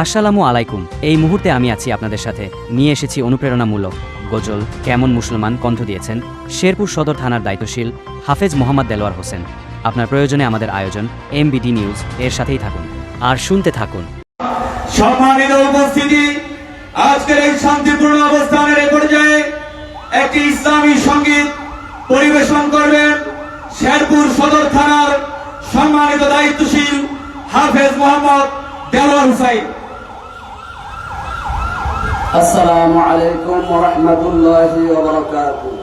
আসসালামু আলাইকুম। এই মুহূর্তে আমি আছি আপনাদের সাথে, নিয়ে এসেছি অনুপ্রেরণামূলক গজল। কেমন মুসলমান কণ্ঠ দিয়েছেন শেরপুর সদর থানার দায়িত্বশীল হাফেজ মোহাম্মদ দেলোয়ার হোসেন। আপনার প্রয়োজনে আমাদের আয়োজন MBD নিউজ এর সাথেই থাকুন আর শুনতে থাকুন। সম্মানিত উপস্থিতি, আজকের এই শান্তিপূর্ণ অবস্থানের এই পর্যায়ে একটি ইসলামী সঙ্গীত পরিবেশন করবেন শেরপুর সদর থানার সম্মানিত দায়িত্বশীল হাফেজ মোহাম্মদ দেলোয়ার হোসেন। আসসালামু আলাইকুম ওয়া রাহমাতুল্লাহি ওয়া বারাকাতুহু।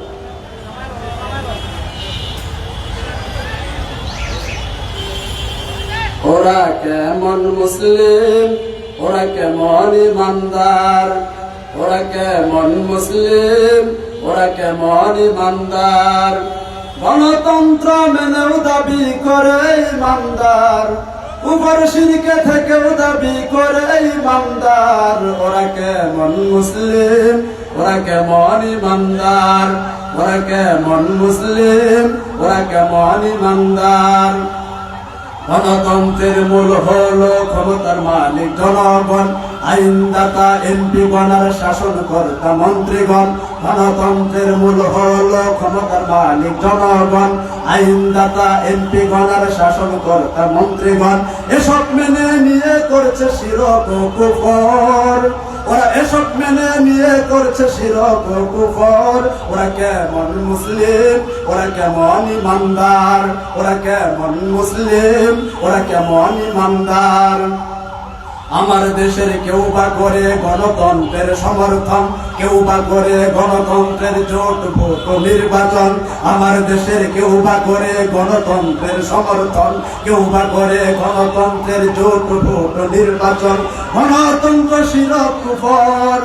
ওরা কেমন মুসলিম, ওরা কেমন ইমানদার, ওরা কেমন মুসলিম, ওরা কেমন ইমানদার, গণতন্ত্র মেনেও দাবি করে ইমানদার, উপর শিরকে থেকেও দাবি করে ইমানদার। ওরা কেমন মুসলিম, ওরা কেমন ইমানদার, ওরা কেমন মুসলিম, ওরা কেমন ইমানদার। গণতন্ত্রের মূল হলো ক্ষমতার মালিক জনগণ, আইনদাতা এমপিগণ আর শাসনকর্তা মন্ত্রীগণ। গণতন্ত্রের মূল হলো ক্ষমতার মালিক জনগণ, আইনদাতা এমপিগণ আর শাসনকর্তা মন্ত্রীগণ। এসব মেনে নিয়ে করছে শিরক ও কুফর, ওরা এসব মেনে নিয়ে করছে শিরক ও কুফর। ওরা কেমন মুসলিম, ওরা কেমন ইমানদার, ওরা কেমন মুসলিম, ওরা কেমন ইমানদার। আমার দেশের কেউ বা করে গণতন্ত্রের সমর্থন, কেউ বা করে গণতন্ত্রের জোট ভোট নির্বাচন। আমার দেশের কেউ বা করে গণতন্ত্রের সমর্থন, কেউ বা করে গণতন্ত্রের জোট ভোট নির্বাচন। গণতন্ত্র শিরক কুফর,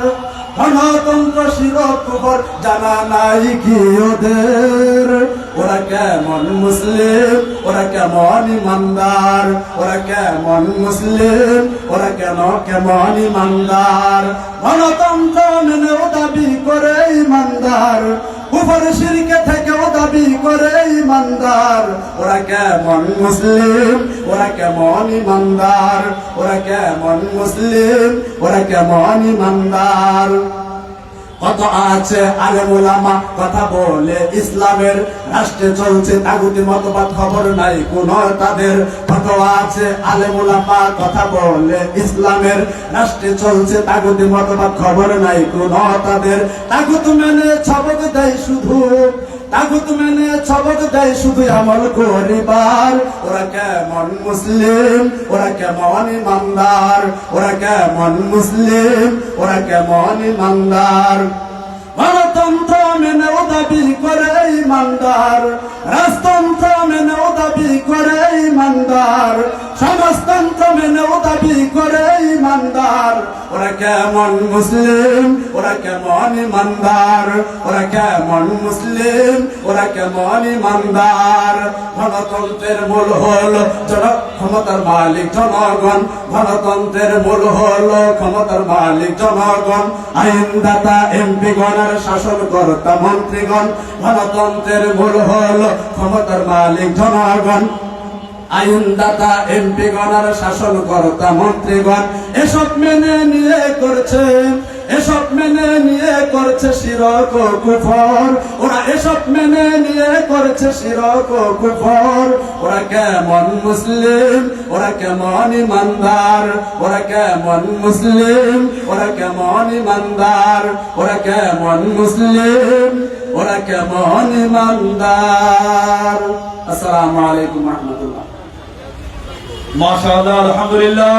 গণতন্ত্র শিরক কুফর, জানা নাই কি ওদের। ওরা কেমন মুসলিম, ওরা কেমন ইমানদার, ওরা কেমন মুসলিম, ওরা কেমন ইমানদার। গণতন্ত্র মেনেও দাবি করে ইমানদার, উপর শিরকে থেকেও দাবি করে ইমানদার। ওরা কেমন মুসলিম, ওরা কেমন ইমানদার, ওরা কেমন মুসলিম, ওরা কেমন ইমানদার। কত আছে আলেম ওলামা কথা বলে ইসলামের, রাষ্ট্রে চলছে তাগুতি মতবাদ, খবর নাই কোন তাদের। কত আছে আলেম ওলামা কথা বলে ইসলামের, রাষ্ট্রে চলছে তাগুতি মতবাদ, খবর নাই কোন তাদের। তাগুত মেনে ছবক দেয় শুধু, তাগুত মেনে ছবক দেয় শুধু আমল করিবার। ওরা কেমন মুসলিম, ওরা কেমন ইমানদার, ওরা কেমন মুসলিম, ওরা কেমন ইমানদার। গণতন্ত্র মেনেও দাবি করে ইমানদার, রাজতন্ত্র মেনেও দাবি করে ইমানদার, সমাজতন্ত্র মেনেও দাবি করে ইমানদার। ওরা কেমন মুসলিম, ওরা কেমন ইমানদার, ওরা কেমন মুসলিম, ওরা কেমন ইমানদার। গণতন্ত্রের মূল হলো ক্ষমতার মালিক জনগণ, গণতন্ত্রের মূল হলো ক্ষমতার মালিক জনগণ, আইনদাতা এমপিগণ আর শাসনকর্তা মন্ত্রীগণ। গণতন্ত্রের মূল হলো ক্ষমতার মালিক জনগণ, আইনদাতা এমপিগণ আর শাসনকর্তা মন্ত্রীগণ। এসব মেনে নিয়ে করছে, এসব মেনে নিয়ে করছে শিরক ও কুফর। ওরা এসব মেনে নিয়ে করছে শিরক ও কুফর। ওরা কেমন মুসলিম, ওরা কেমন ইমানদার, ওরা কেমন মুসলিম, ওরা কেমন ইমানদার, ওরা কেমন মুসলিম, ওরা কেমন ইমানদার। আসসালামু আলাইকুম ওয়া রাহমাতুল্লাহ। মাশাআল্লাহ, আলহামদুলিল্লাহ।